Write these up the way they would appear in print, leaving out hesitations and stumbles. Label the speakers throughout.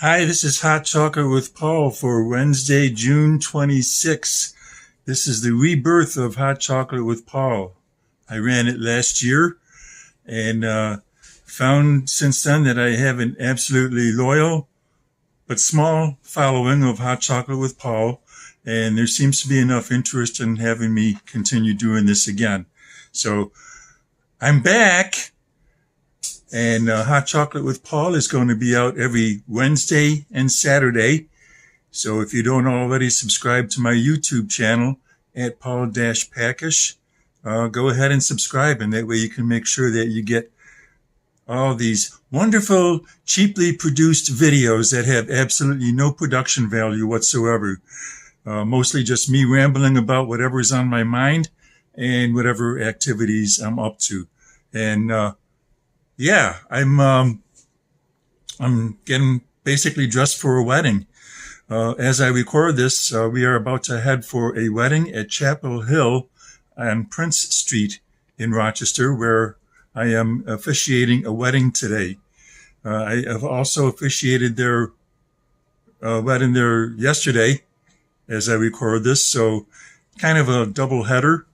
Speaker 1: Hi, this is Hot Chocolate with Paul for Wednesday, June 26th. This is the rebirth of Hot Chocolate with Paul. I ran it last year and found since then that I have an absolutely loyal but small following of Hot Chocolate with Paul, and there seems to be enough interest in having me continue doing this again. So I'm back. And Hot Chocolate with Paul is going to be out every Wednesday and Saturday. So if you don't already subscribe to my YouTube channel at Paul-Packish, go ahead and subscribe. And that way you can make sure that you get all these wonderful, cheaply produced videos that have absolutely no production value whatsoever. Mostly just me rambling about whatever's on my mind and whatever activities I'm up to. And yeah, I'm getting basically dressed for a wedding. As I record this, we are about to head for a wedding at Chapel Hill on Prince Street in Rochester, where I am officiating a wedding today. I have also officiated their wedding there yesterday as I record this, so kind of a double header.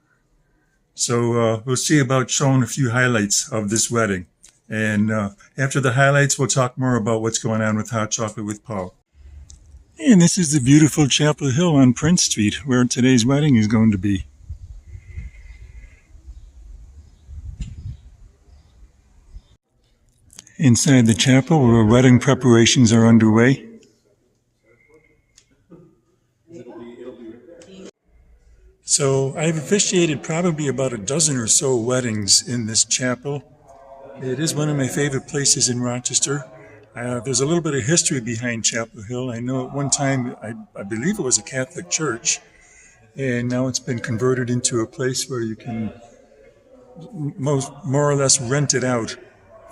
Speaker 1: So we'll see about showing a few highlights of this wedding. And after the highlights, we'll talk more about what's going on with Hot Chocolate with Paul. And this is the beautiful Chapel Hill on Prince Street, where today's wedding is going to be. Inside the chapel, where wedding preparations are underway. So I've officiated probably about a dozen or so weddings in this chapel. It is one of my favorite places in Rochester. There's a little bit of history behind Chapel Hill. I know at one time, I believe it was a Catholic church, and now it's been converted into a place where you can more or less rent it out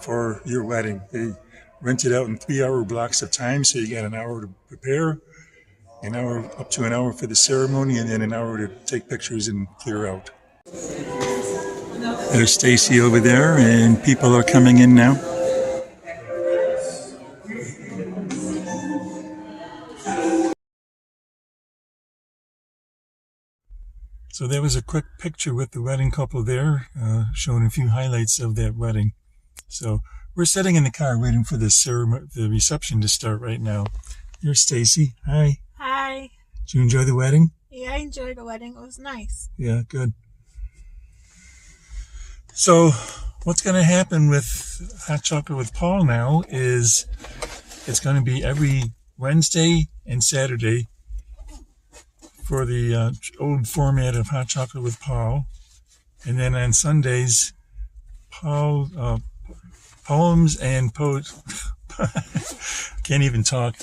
Speaker 1: for your wedding. They rent it out in 3-hour blocks of time, so you got an hour to prepare, an hour up to an hour for the ceremony, and then an hour to take pictures and clear out. There's Stacy over there, and people are coming in now. So there was a quick picture with the wedding couple there, showing a few highlights of that wedding. So we're sitting in the car waiting for the reception to start right now. Here's Stacy. Hi.
Speaker 2: Hi.
Speaker 1: Did you enjoy the wedding?
Speaker 2: Yeah, I enjoyed the wedding. It was nice.
Speaker 1: Yeah, good. So what's going to happen with Hot Chocolate with Paul now is it's going to be every Wednesday and Saturday for the old format of Hot Chocolate with Paul. And then on Sundays, poems and can't even talk.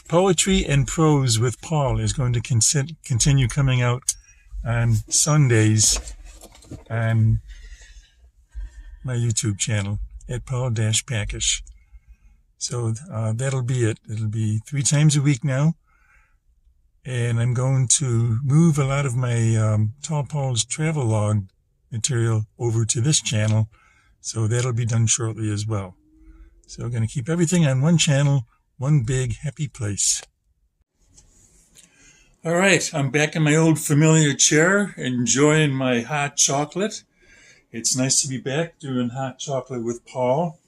Speaker 1: Poetry and prose with Paul is going to continue coming out on Sundays on my YouTube channel at Paul-Packish. So that'll be it. It'll be 3 times a week now. And I'm going to move a lot of my Tall Paul's travelogue material over to this channel. So that'll be done shortly as well. So we're going to keep everything on one channel, one big happy place. All right, I'm back in my old familiar chair, enjoying my hot chocolate. It's nice to be back doing Hot Chocolate with Paul.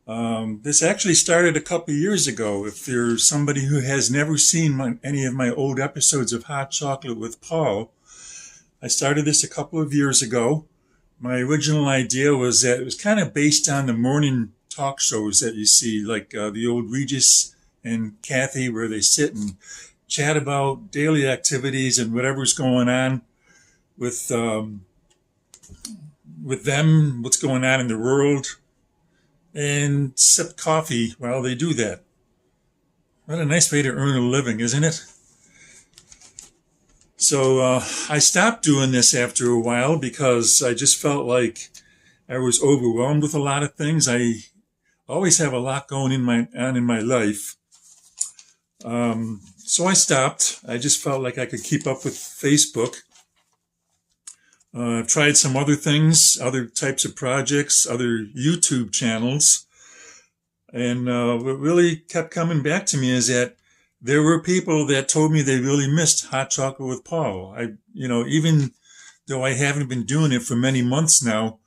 Speaker 1: This actually started a couple years ago. If there's somebody who has never seen any of my old episodes of Hot Chocolate with Paul, I started this a couple of years ago. My original idea was that it was kind of based on the morning talk shows that you see, like the old Regis and Kathy, where they sit and chat about daily activities and whatever's going on with them, what's going on in the world, and sip coffee while they do that. What a nice way to earn a living, isn't it? So I stopped doing this after a while because I just felt like I was overwhelmed with a lot of things. I always have a lot going on in my life. So I stopped. I just felt like I could keep up with Facebook. I've tried some other things, other types of projects, other YouTube channels. And what really kept coming back to me is that there were people that told me they really missed Hot Chocolate with Paul. Even though I haven't been doing it for many months now,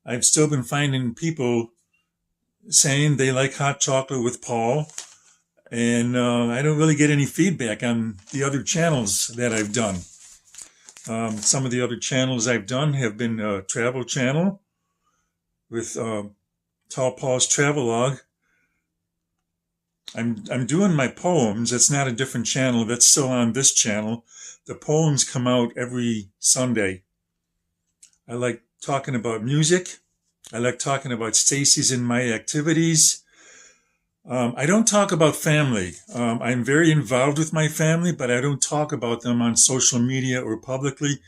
Speaker 1: I've still been finding people saying they like Hot Chocolate with Paul. And I don't really get any feedback on the other channels that I've done. Some of the other channels I've done have been a travel channel with Tall Paul's Travelogue. I'm doing my poems. It's not a different channel. That's still on this channel. The poems come out every Sunday. I like talking about music. I like talking about Stacy's and my activities. I don't talk about family. I'm very involved with my family, but I don't talk about them on social media or publicly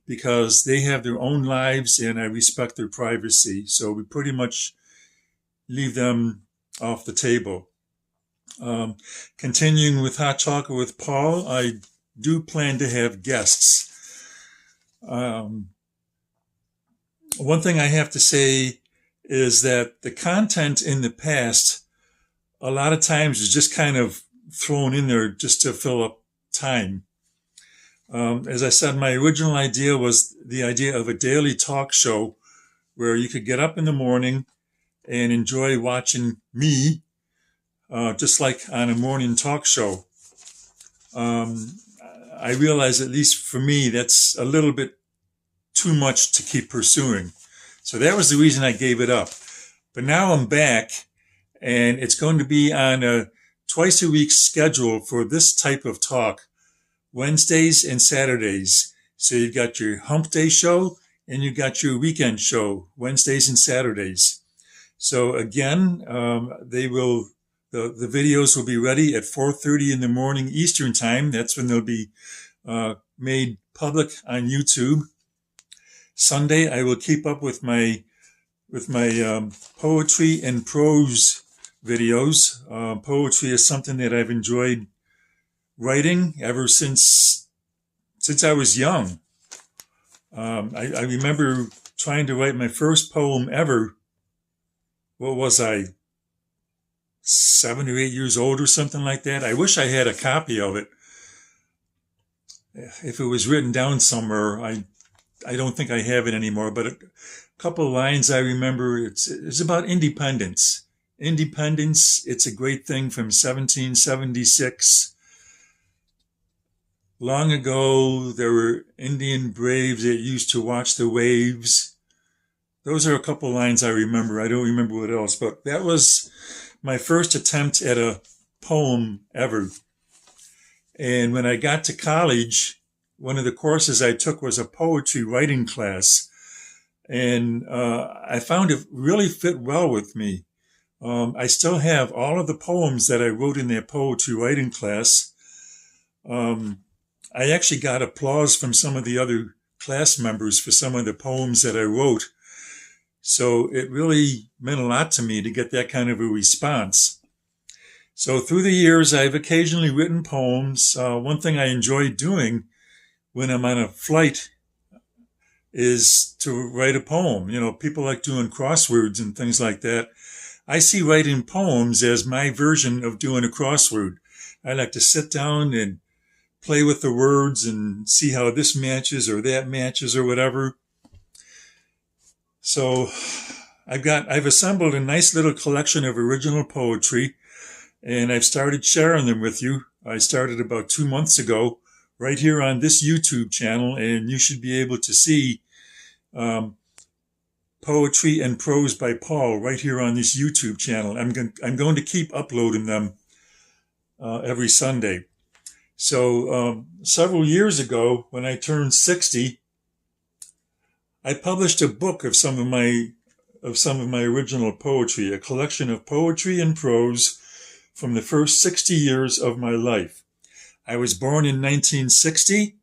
Speaker 1: because they have their own lives and I respect their privacy. So we pretty much leave them off the table. Continuing with Hot Chocolate with Paul, I do plan to have guests. One thing I have to say is that the content in the past a lot of times is just kind of thrown in there just to fill up time. As I said, my original idea was the idea of a daily talk show where you could get up in the morning and enjoy watching me, just like on a morning talk show. I realize, at least for me, that's a little bit too much to keep pursuing. So that was the reason I gave it up. But now I'm back. And it's going to be on a twice a week schedule for this type of talk, Wednesdays and Saturdays. So you've got your hump day show and you've got your weekend show, Wednesdays and Saturdays. So again, the videos will be ready at 4:30 in the morning Eastern time. That's when they'll be made public on YouTube. Sunday, I will keep up with my poetry and prose videos. Poetry is something that I've enjoyed writing ever since I was young. I remember trying to write my first poem ever. What was I, 7 or 8 years old or something like that? I wish I had a copy of it. If it was written down somewhere, I don't think I have it anymore, but a couple of lines I remember. It's about independence. Independence, it's a great thing from 1776. Long ago, there were Indian braves that used to watch the waves. Those are a couple of lines I remember. I don't remember what else, but that was my first attempt at a poem ever. And when I got to college, one of the courses I took was a poetry writing class. And I found it really fit well with me. I still have all of the poems that I wrote in that poetry writing class. I actually got applause from some of the other class members for some of the poems that I wrote. So it really meant a lot to me to get that kind of a response. So through the years, I've occasionally written poems. One thing I enjoy doing when I'm on a flight is to write a poem. You know, people like doing crosswords and things like that. I see writing poems as my version of doing a crossword. I like to sit down and play with the words and see how this matches or that matches or whatever. So I've assembled a nice little collection of original poetry and I've started sharing them with you. I started about 2 months ago right here on this YouTube channel, and you should be able to see Poetry and Prose by Paul right here on this YouTube channel. I'm going to keep uploading them every Sunday. So several years ago, when I turned 60, I published a book of some of my original poetry, a collection of poetry and prose from the first 60 years of my life. I was born in 1960,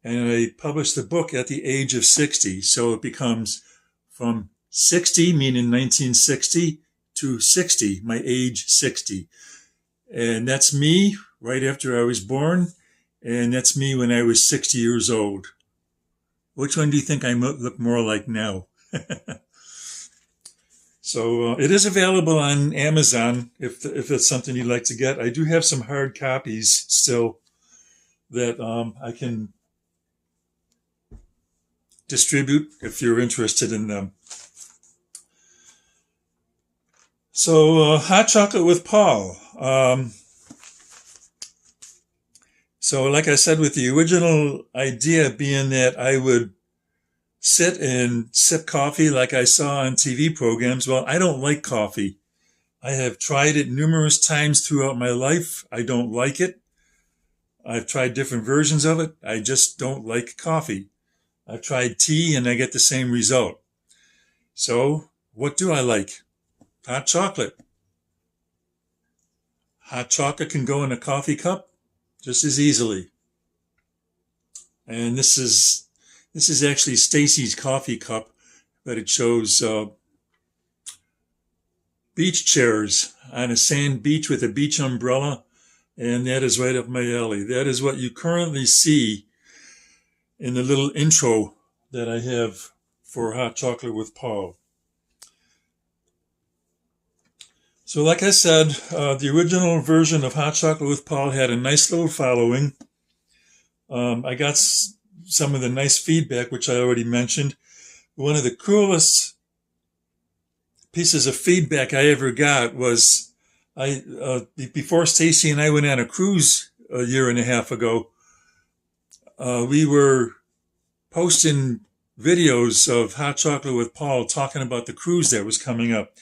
Speaker 1: and I published the book at the age of 60. So it becomes from 60, meaning 1960, to 60, my age 60. And that's me right after I was born, and that's me when I was 60 years old. Which one do you think I look more like now? So it is available on Amazon if it's something you'd like to get. I do have some hard copies still that I can distribute if you're interested in them. So hot chocolate with Paul. So like I said, with the original idea being that I would sit and sip coffee like I saw on TV programs. Well, I don't like coffee. I have tried it numerous times throughout my life. I don't like it. I've tried different versions of it. I just don't like coffee. I've tried tea and I get the same result. So what do I like? Hot chocolate. Hot chocolate can go in a coffee cup just as easily. And this is actually Stacy's coffee cup, but it shows beach chairs on a sand beach with a beach umbrella, and that is right up my alley. That is what you currently see in the little intro that I have for Hot Chocolate with Paul. So like I said, the original version of Hot Chocolate with Paul had a nice little following. I got some of the nice feedback, which I already mentioned. One of the coolest pieces of feedback I ever got was before Stacy and I went on a cruise a year and a half ago, we were posting videos of Hot Chocolate with Paul talking about the cruise that was coming up.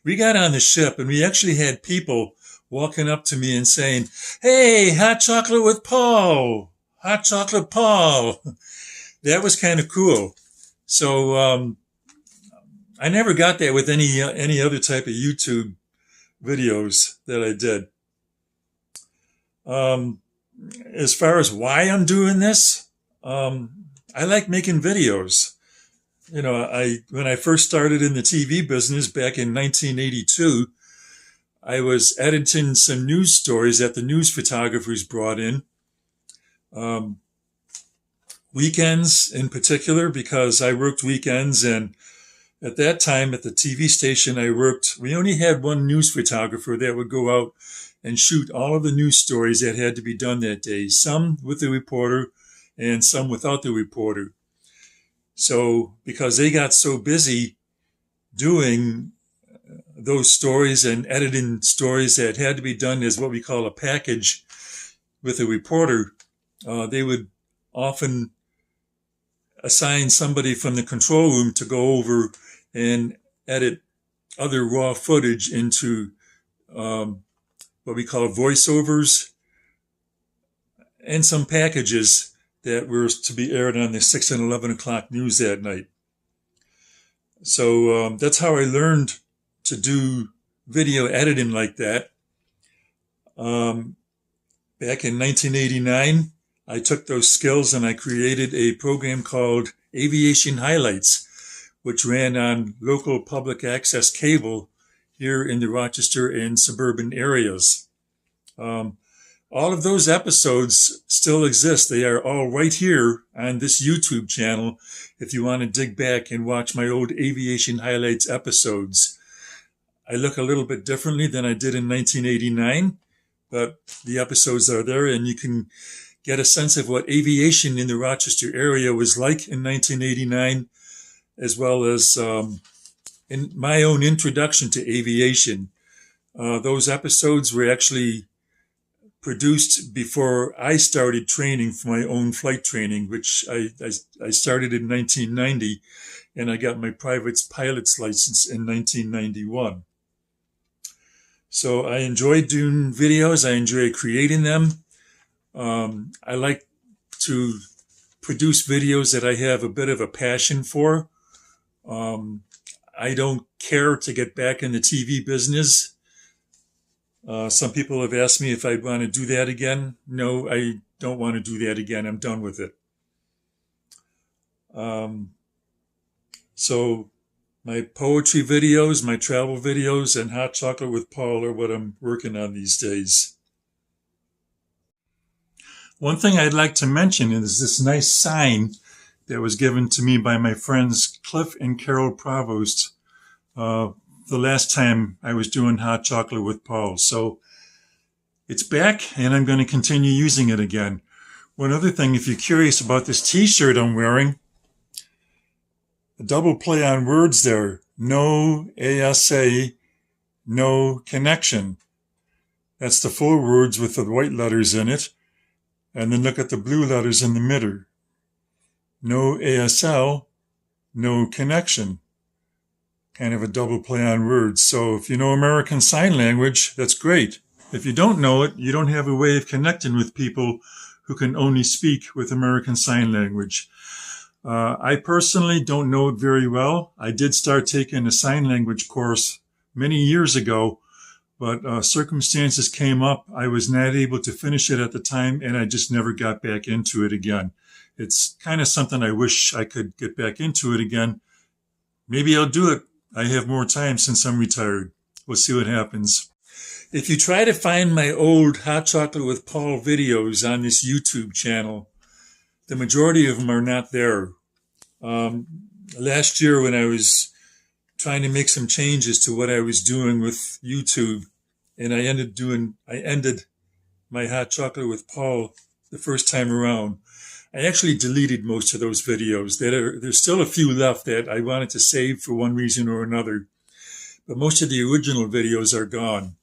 Speaker 1: We got on the ship and we actually had people walking up to me and saying, "Hey, Hot Chocolate with Paul, Hot Chocolate Paul." That was kind of cool. So I never got that with any other type of YouTube videos that I did. As far as why I'm doing this, I like making videos. You know, when I first started in the TV business back in 1982, I was editing some news stories that the news photographers brought in. Weekends in particular, because I worked weekends, and at that time at the TV station I worked, we only had one news photographer that would go out and shoot all of the news stories that had to be done that day, some with the reporter and some without the reporter. So because they got so busy doing those stories and editing stories that had to be done as what we call a package with a reporter, they would often assign somebody from the control room to go over and edit other raw footage into what we call voiceovers and some packages that were to be aired on the 6 and 11 o'clock news that night. So that's how I learned to do video editing like that. Back in 1989, I took those skills and I created a program called Aviation Highlights, which ran on local public access cable here in the Rochester and suburban areas. All of those episodes still exist. They are all right here on this YouTube channel if you want to dig back and watch my old Aviation Highlights episodes. I look a little bit differently than I did in 1989, but the episodes are there and you can get a sense of what aviation in the Rochester area was like in 1989, as well as in my own introduction to aviation. Those episodes were actually produced before I started training for my own flight training, which I started in 1990, and I got my private pilot's license in 1991. So I enjoy doing videos. I enjoy creating them. I like to produce videos that I have a bit of a passion for. I don't care to get back in the TV business. Some people have asked me if I'd want to do that again. No, I don't want to do that again. I'm done with it. So my poetry videos, my travel videos, and Hot Chocolate with Paul are what I'm working on these days. One thing I'd like to mention is this nice sign that was given to me by my friends Cliff and Carol Provost the last time I was doing Hot Chocolate with Paul. So it's back, and I'm going to continue using it again. One other thing, if you're curious about this t-shirt I'm wearing, a double play on words there. No ASA, no connection. That's the full words with the white letters in it. And then look at the blue letters in the middle. No ASL, no connection. Kind of a double play on words. So if you know American Sign Language, that's great. If you don't know it, you don't have a way of connecting with people who can only speak with American Sign Language. I personally don't know it very well. I did start taking a sign language course many years ago, but circumstances came up. I was not able to finish it at the time, and I just never got back into it again. It's kind of something I wish I could get back into it again. Maybe I'll do it. I have more time since I'm retired. We'll see what happens. If you try to find my old Hot Chocolate with Paul videos on this YouTube channel, the majority of them are not there. Last year when I was trying to make some changes to what I was doing with YouTube, and I ended my Hot Chocolate with Paul the first time around, I actually deleted most of those videos. There's still a few left that I wanted to save for one reason or another, but most of the original videos are gone.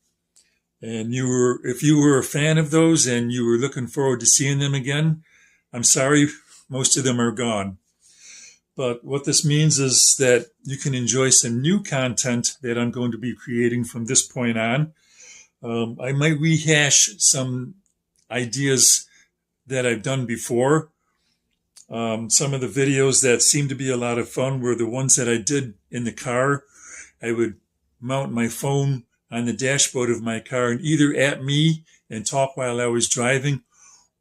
Speaker 1: And if you were a fan of those and you were looking forward to seeing them again, I'm sorry, most of them are gone. But what this means is that you can enjoy some new content that I'm going to be creating from this point on. I might rehash some ideas that I've done before. Some of the videos that seemed to be a lot of fun were the ones that I did in the car. I would mount my phone on the dashboard of my car and either at me and talk while I was driving,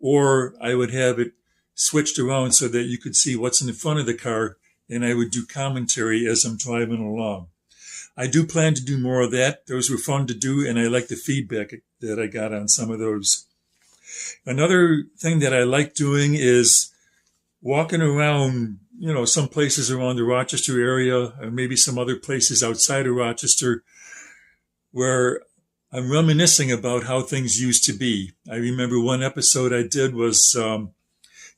Speaker 1: or I would have it switched around so that you could see what's in the front of the car, and I would do commentary as I'm driving along. I do plan to do more of that. Those were fun to do, and I like the feedback that I got on some of those. Another thing that I like doing is walking around, some places around the Rochester area, and maybe some other places outside of Rochester, where I'm reminiscing about how things used to be. I remember one episode I did was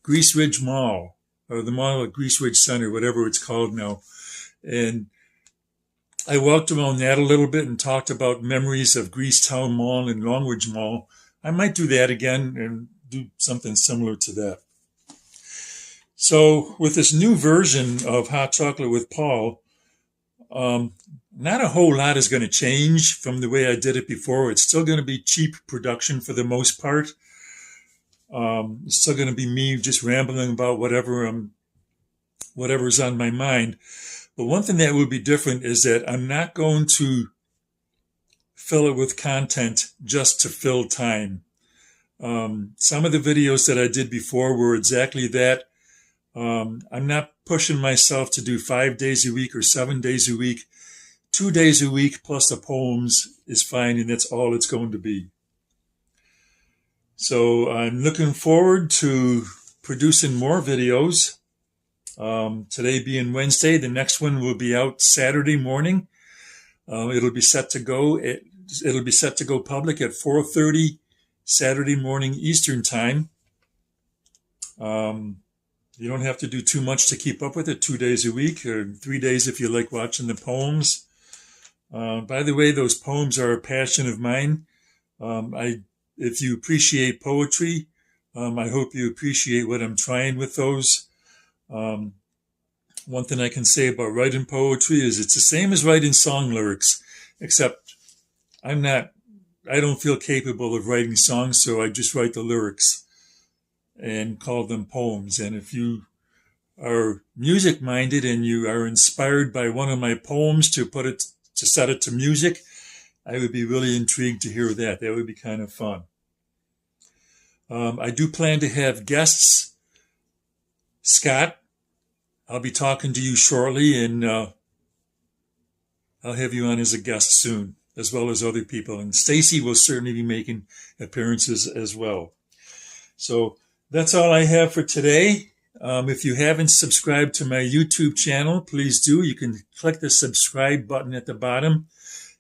Speaker 1: Grease Ridge Mall, or the mall at Grease Ridge Center, whatever it's called now. And I walked around that a little bit and talked about memories of Greasetown Mall and Longridge Mall. I might do that again and do something similar to that. So with this new version of Hot Chocolate with Paul, not a whole lot is going to change from the way I did it before. It's still going to be cheap production for the most part. It's still going to be me just rambling about whatever's on my mind. But one thing that will be different is that I'm not going to fill it with content just to fill time. Some of the videos that I did before were exactly that. I'm not pushing myself to do 5 days a week or 7 days a week. 2 days a week plus the poems is fine, and that's all it's going to be. So I'm looking forward to producing more videos. Today being Wednesday, the next one will be out Saturday morning. It'll be set to go public at 4:30 Saturday morning Eastern time. You don't have to do too much to keep up with it. 2 days a week, or 3 days if you like watching the poems. By the way, those poems are a passion of mine. If you appreciate poetry, I hope you appreciate what I'm trying with those. One thing I can say about writing poetry is it's the same as writing song lyrics, except I don't feel capable of writing songs, so I just write the lyrics and call them poems. And if you are music minded and you are inspired by one of my poems to set it to music, I would be really intrigued to hear that. That would be kind of fun. I do plan to have guests. Scott, I'll be talking to you shortly, and I'll have you on as a guest soon, as well as other people. And Stacy will certainly be making appearances as well. So that's all I have for today. If you haven't subscribed to my YouTube channel, please do. You can click the subscribe button at the bottom.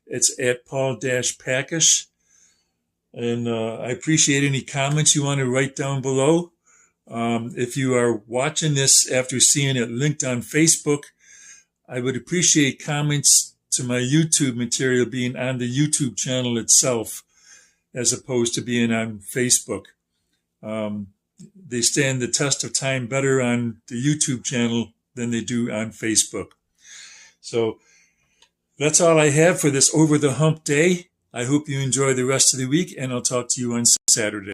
Speaker 1: It's at Paul-Packish. And I appreciate any comments you want to write down below. If you are watching this after seeing it linked on Facebook, I would appreciate comments to my YouTube material being on the YouTube channel itself as opposed to being on Facebook. They stand the test of time better on the YouTube channel than they do on Facebook. So that's all I have for this Over the Hump Day. I hope you enjoy the rest of the week, and I'll talk to you on Saturday.